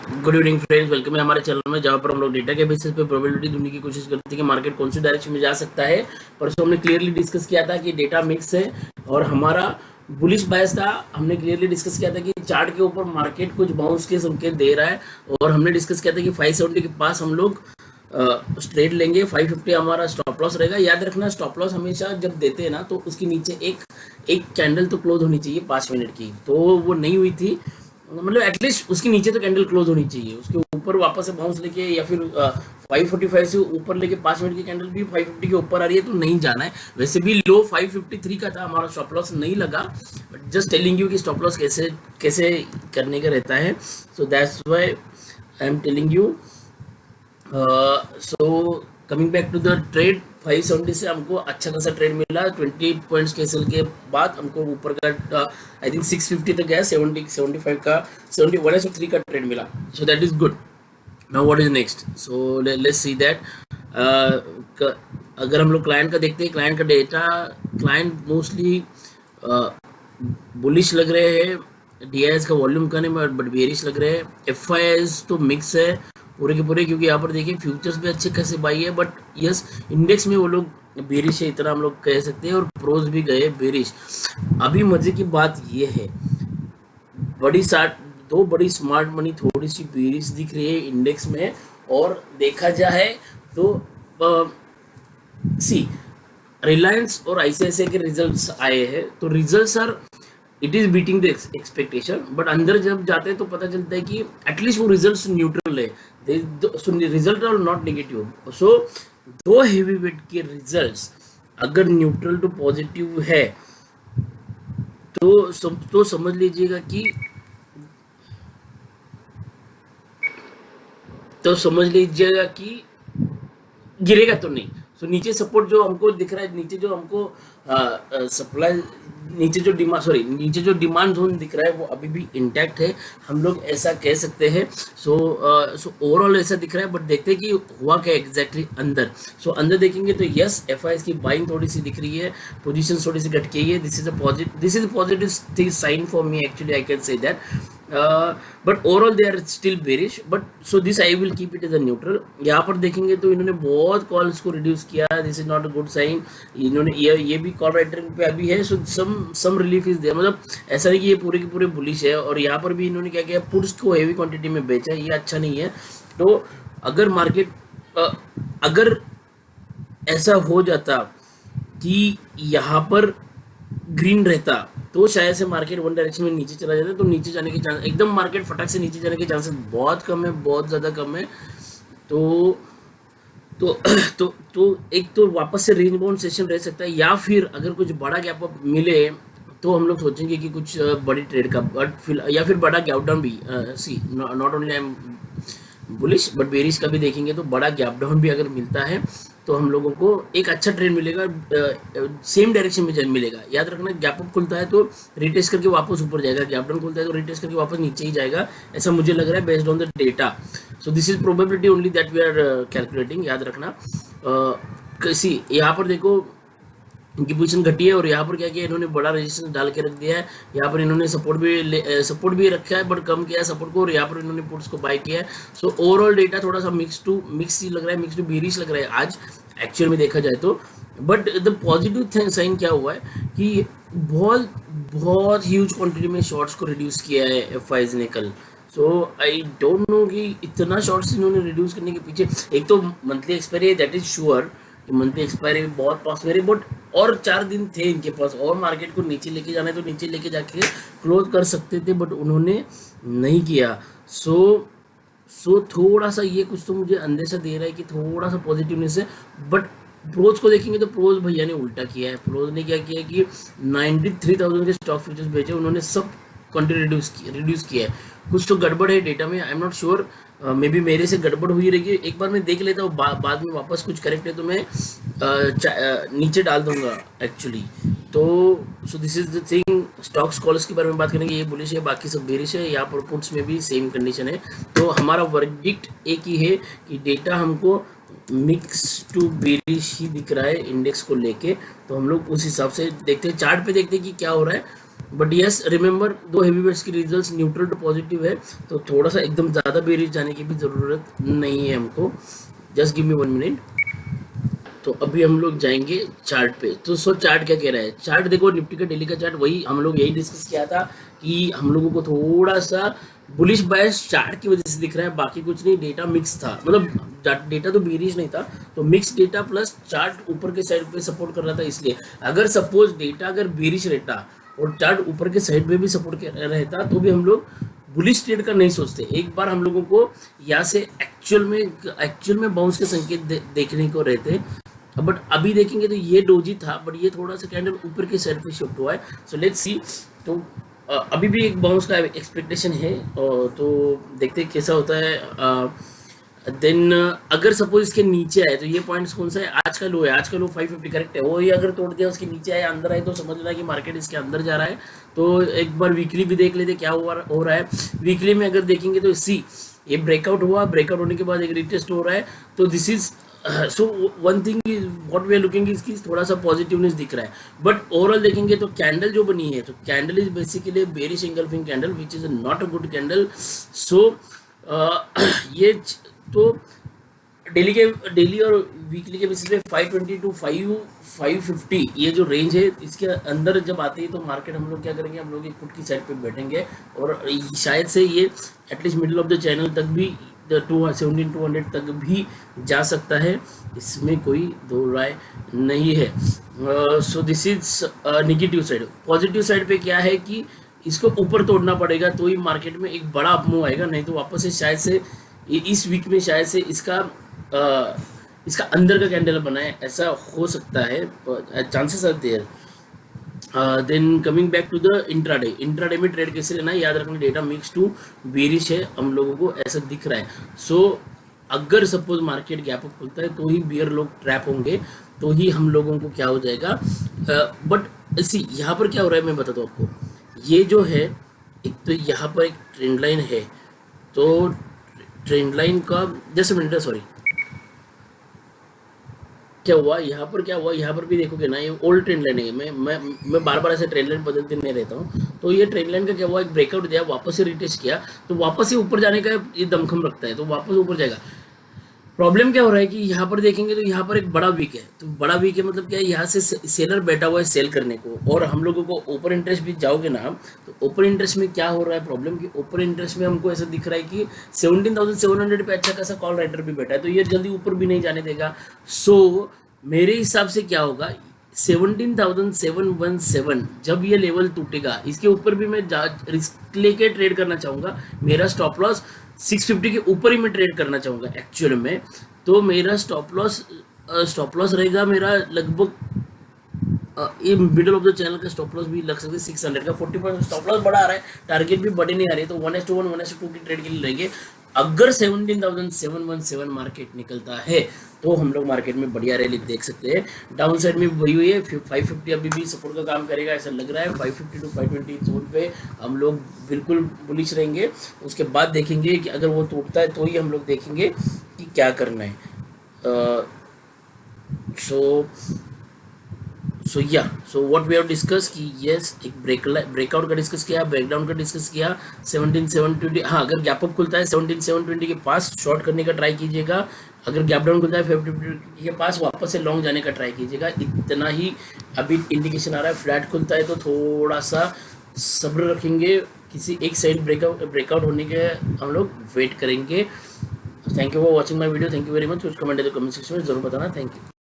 Good evening friends, welcome है हमारे channel में, जहां पर हम लोग डेटा के बेसिस पे प्रोबेबिलिटी ढूंढने की कोशिश करते हैं कि मार्केट कौन सी डायरेक्शन में जा सकता है। परसों हमने क्लियरली डिस्कस किया था कि डेटा मिक्स है और हमारा बुलिश बायस था। हमने क्लियरली डिस्कस किया था कि चार्ट के ऊपर मार्केट कुछ बाउंस के संकेत दे रहा है और हमने डिस्कस किया था कि 570 के पास हम लोग ट्रेड लेंगे। 550 हमारा स्टॉप लॉस रहेगा। याद रखना, स्टॉप लॉस हमेशा जब देते हैं ना तो उसके नीचे एक एक कैंडल तो क्लोज होनी चाहिए 5 मिनट की, तो वो नहीं हुई थी। मतलब एटलीस्ट उसके नीचे तो कैंडल क्लोज होनी चाहिए, उसके ऊपर वापस से बाउंस लेके या फिर 545 से ऊपर लेके 5 मिनट की कैंडल भी 550 के ऊपर आ रही है तो नहीं जाना है। वैसे भी लो 553 का था, हमारा स्टॉप लॉस नहीं लगा, बट जस्ट टेलिंग यू कि स्टॉप लॉस कैसे कैसे करने का रहता है। So that's why I am telling you. So coming back to the trade, 570 से हमको अच्छा खासा ट्रेड मिला। 20 पॉइंट्स के सेल के बाद हमको ऊपर का आई थिंक 650 तक गया। 70 75 का 71 का ट्रेड मिला। So that is good. Now what is next? So let's see that. अगर हम लोग क्लाइंट का देखते हैं, क्लाइंट का डेटा, क्लाइंट मोस्टली बुलिश लग रहे हैं। डीआईएस का वॉल्यूम कम है बट बेरिश लग रहे हैं। एफआईएस तो मिक्स है पूरे के पूरे, क्योंकि यहाँ पर देखिए फ्यूचर्स भी अच्छे खासे बाई है, बट यस इंडेक्स में वो लोग बेरिश है, इतना हम लोग कह सकते हैं। और प्रोज भी गए बेरिश। अभी मजे की बात ये है, बड़ी साठ दो बड़ी स्मार्ट मनी थोड़ी सी बेरिश दिख रही है इंडेक्स में। और देखा जाए तो सी रिलायंस और आईसीआईसीआई के रिजल्ट्स आए हैं, तो results are it is beating the expectation, but अंदर जब जाते हैं तो पता चलता है कि एटलीस्ट वो रिजल्ट्स न्यूट्रल है, रिजल्ट आर नॉट नेगेटिव। सो दो हेवी वेट के रिजल्ट्स अगर न्यूट्रल टू पॉजिटिव है तो समझ लीजिएगा कि गिरेगा तो नहीं। सो नीचे सपोर्ट जो हमको दिख रहा है, नीचे जो हमको सप्लाई, नीचे जो डिमांड जोन दिख रहा है वो अभी भी इंटैक्ट है, हम लोग ऐसा कह सकते हैं। सो ओवरऑल ऐसा दिख रहा है, बट देखते हैं कि हुआ क्या एग्जैक्टली अंदर। सो अंदर देखेंगे तो यस एफआईएस की बाइंग थोड़ी सी दिख रही है, पोजीशन थोड़ी सी घट गई है। This is a positive sign for me, actually I can say that. But overall they are still bearish, but so this I will keep it as a neutral. यहाँ पर देखेंगे तो इन्होंने बहुत कॉल्स को रिड्यूस किया, this is not a good sign. इन्होंने ये भी कॉल राइटिंग पे अभी है, so some relief is there. मतलब ऐसा नहीं कि ये पूरे के पूरे बुलिश है। और यहाँ पर भी इन्होंने क्या किया, पुट्स को हेवी क्वांटिटी में बेचा, ये अच्छा नहीं है। तो अगर मार्केट अगर ऐसा हो जाता कि यहाँ पर ग्रीन रहता तो शायद से मार्केट वन डायरेक्शन में नीचे चला जाता, तो नीचे जाने के चांस, एकदम मार्केट फटाक से नीचे जाने के चांसेस बहुत कम है, बहुत ज़्यादा कम है। तो तो एक तो वापस से रेंज बाउंड सेशन रह सकता है, या फिर अगर कुछ बड़ा गैप अप मिले तो हम लोग सोचेंगे कि कुछ बड़ी ट्रेड का, बट फिर या फिर बड़ा गैप डाउन भी। See not only I am bullish but bearish का भी देखेंगे तो बड़ा गैप डाउन भी अगर मिलता है तो हम लोगों को एक अच्छा ट्रेंड मिलेगा, सेम डायरेक्शन में मिलेगा। याद रखना, गैप अप खुलता है तो रिटेस्ट करके वापस ऊपर जाएगा, गैप डाउन खुलता है तो रिटेस्ट करके वापस नीचे ही जाएगा, ऐसा मुझे लग रहा है based on the data. So this is probability only that we are calculating. याद रखना, किसी यहाँ पर देखो इनकी पोजीशन घटी है और यहाँ पर क्या किया इन्होंने, बड़ा रेजिस्टेंस डाल के रख दिया है। यहाँ पर इन्होंने सपोर्ट भी रखा है बट कम किया है सपोर्ट को, और यहाँ पर इन्होंने पुट्स को बाय किया है। सो ओवरऑल डेटा थोड़ा सा मिक्स ही लग रहा है, मिक्स टू बेरिश लग रहा है आज एक्चुअल में देखा जाए तो। बट द पॉजिटिव साइन क्या हुआ है कि बहुत बहुत ह्यूज क्वांटिटी में शॉर्ट्स को रिड्यूस किया है एफआईज ने कल। सो आई डोंट नो कि इतना शॉर्ट्स इन्होंने रिड्यूस करने के पीछे, एक तो मंथली एक्सपायरी है, दैट इज श्योर कि मंथली एक्सपायरी बहुत पास मेरे, बट और 4 दिन थे इनके पास और मार्केट को नीचे लेके जाना है तो नीचे लेके जाके क्लोज कर सकते थे, बट उन्होंने नहीं किया। सो थोड़ा सा ये कुछ तो मुझे अंदेशा दे रहा है कि थोड़ा सा पॉजिटिवनेस है। बट प्रोज को देखेंगे तो प्रोज भैया ने उल्टा किया है। प्रोज ने क्या किया कि 93,000 के स्टॉक फ्यूचर्स बेचे, उन्होंने सब क्वांटिटी रिड्यूस किया है। कुछ तो गड़बड़ है डेटा में, I am not sure, may be मेरे से गड़बड़ हुई रहेगी, एक बार मैं देख लेता हूँ, बाद में वापस कुछ करेक्ट है तो मैं नीचे डाल दूंगा एक्चुअली। तो सो this is the thing. Stocks calls के बारे में बात करेंगे, ये बुलिश है, बाकी सब बेरिश है। यहाँ पर पुट्स में भी सेम कंडीशन है। तो हमारा वर्डिक्ट एक ही है कि डेटा हमको मिक्स टू बेरिश ही दिख रहा है इंडेक्स को लेके। तो हम लोग उस हिसाब से देखते हैं, चार्ट पे देखते हैं कि क्या हो रहा है। बट यस रिमेंबर, दो हेवी वेट्स की रिजल्ट्स न्यूट्रल टू पॉजिटिव है, तो थोड़ा सा एकदम ज़्यादा बेरिश जाने की भी ज़रूरत नहीं है हमको। Just give me 1 minute. तो अभी हम लोग जाएंगे चार्ट पे। तो सो चार्ट क्या कह रहा है, चार्ट देखो निफ्टी का डेली का चार्ट, वही हम लोग यही डिस्कस किया था कि हम लोगों को थोड़ा सा बुलिश बायस चार्ट की वजह से दिख रहा है, बाकी कुछ नहीं, डेटा मिक्स था, मतलब डेटा तो बेरिश नहीं था, तो मिक्स डेटा प्लस चार्ट ऊपर के साइड पे सपोर्ट कर रहा था। इसलिए अगर सपोज डेटा अगर बेरिश रहता और चार्ट ऊपर के साइड पे भी सपोर्ट रहता तो भी हम लोग बुलिश ट्रेड का नहीं सोचते। एक बार हम लोगों को यहाँ से एक्चुअल में बाउंस के संकेत देखने को रहते, बट अभी देखेंगे तो ये डोजी था, बट ये थोड़ा सा कैंडल ऊपर के साइड पे शिफ्ट हुआ है। So let's see. तो अभी भी एक बाउंस का एक्सपेक्टेशन है, तो देखते हैं कैसा होता है। देन अगर सपोज इसके नीचे आए तो ये पॉइंट्स कौन सा है, आज का लो है, आज का लो 550 करेक्ट है, वो ये अगर तोड़ दिया उसके नीचे आए अंदर आए तो समझ लेना कि मार्केट इसके अंदर जा रहा है। तो एक बार वीकली भी देख लेते क्या हो रहा है। वीकली में अगर देखेंगे तो सी ये ब्रेकआउट हुआ, ब्रेकआउट होने के बाद एक रिटेस्ट हो रहा है, तो this is so one thing is what we are looking इसकी थोड़ा सा पॉजिटिवनेस दिख रहा है। बट ओवरऑल देखेंगे तो कैंडल जो बनी है, तो candle is basically bearish engulfing candle which is not a good candle. So ये तो डेली और वीकली के बेसिस पे 520 टू 550 ये जो रेंज है, इसके अंदर जब आते हैं तो मार्केट हम लोग क्या करेंगे, हम लोग एक पुट की साइड पे बैठेंगे और शायद से ये at least middle of the channel तक भी 17,200 तक भी जा सकता है, इसमें कोई दो राय नहीं है। सो this is negative side. Positive side पे क्या है कि इसको ऊपर तोड़ना पड़ेगा तो ही मार्केट में एक बड़ा अपमूव आएगा, नहीं तो वापस से शायद से इस वीक में शायद से इसका अंदर का कैंडल बना है, ऐसा हो सकता है, chances are there. Then coming back to the intraday में ट्रेड कैसे लेना है, याद रखना डेटा मिक्स टू बेरिश है, हम लोगों को ऐसा दिख रहा है। सो अगर सपोज मार्केट गैप अप खुलता है तो ही बियर लोग ट्रैप होंगे, तो ही हम लोगों को क्या हो जाएगा। बट सी यहाँ पर क्या हो रहा है मैं बताता हूँ आपको। ये जो है एक तो यहाँ पर एक ट्रेंड लाइन है, तो ट्रेंड लाइन का जस्ट मिनट सॉरी क्या हुआ यहाँ पर, क्या हुआ यहाँ पर भी देखोगे ना, ये ओल्ड ट्रेंड लाइन है। मैं बार बार ऐसे ट्रेंड लाइन बदलते नहीं रहता हूँ। तो ये ट्रेंड लाइन का क्या हुआ, एक ब्रेकआउट दिया, वापस से रिटेस्ट किया, तो वापस से ऊपर जाने का ये दमखम रखता है, तो वापस ऊपर जाएगा। प्रॉब्लम क्या हो रहा है कि यहाँ पर देखेंगे तो यहाँ पर एक बड़ा वीक है, तो बड़ा वीक है मतलब क्या है, यहाँ से सेलर बैठा हुआ है सेल करने को, और हम लोगों को ओपन इंटरेस्ट भी जाओगे ना, तो ओपन इंटरेस्ट में क्या हो रहा है प्रॉब्लम कि ओपन इंटरेस्ट में हमको ऐसा दिख रहा है कि 17,700 पे अच्छा खासा कॉल राइटर भी बैठा है, तो ये जल्दी ऊपर भी नहीं जाने देगा। सो मेरे हिसाब से क्या होगा, 17,717 जब ये लेवल टूटेगा, इसके ऊपर भी मैं रिस्क लेके ट्रेड करना चाहूँगा। मेरा स्टॉप लॉस 650 के ऊपर ही मैं ट्रेड करना चाहूँगा एक्चुअल में। तो मेरा स्टॉप लॉस रहेगा मेरा लगभग ये मिडिल ऑफ द चैनल का स्टॉप लॉस भी लग सकते हैं 600 का। 40% स्टॉप लॉस बढ़ा आ रहा है, टारगेट भी बड़े नहीं आ रही है, तो 1:1 1:2 की ट्रेड के लिए रहेंगे। अगर 17,717 मार्केट निकलता है तो हम लोग मार्केट में बढ़िया रैली देख सकते हैं। डाउन साइड में वही हुई है, 550 अभी भी सपोर्ट का काम करेगा ऐसा लग रहा है। 550 टू 520 जोन पे हम लोग बिल्कुल बुलिश रहेंगे। उसके बाद देखेंगे कि अगर वो टूटता है तो ही हम लोग देखेंगे कि क्या करना है। So what we have discuss कि यस एक ब्रेकआउट का डिस्कस किया, ब्रेकडाउन का डिस्कस किया। 17,720 हाँ, अगर गैप अप खुलता है 17,720 के पास शॉर्ट करने का ट्राई कीजिएगा। अगर गैप डाउन खुलता है 550 के पास वापस से लॉन्ग जाने का ट्राई कीजिएगा। इतना ही अभी इंडिकेशन आ रहा है। फ्लैट खुलता है तो थोड़ा सा सब्र रखेंगे, किसी एक साइड ब्रेकआउट होने के हम लोग वेट करेंगे। Thank you for watching my video, thank you very much. कुछ कमेंट है तो कमेंट सेक्शन में जरूर बताना। Thank you.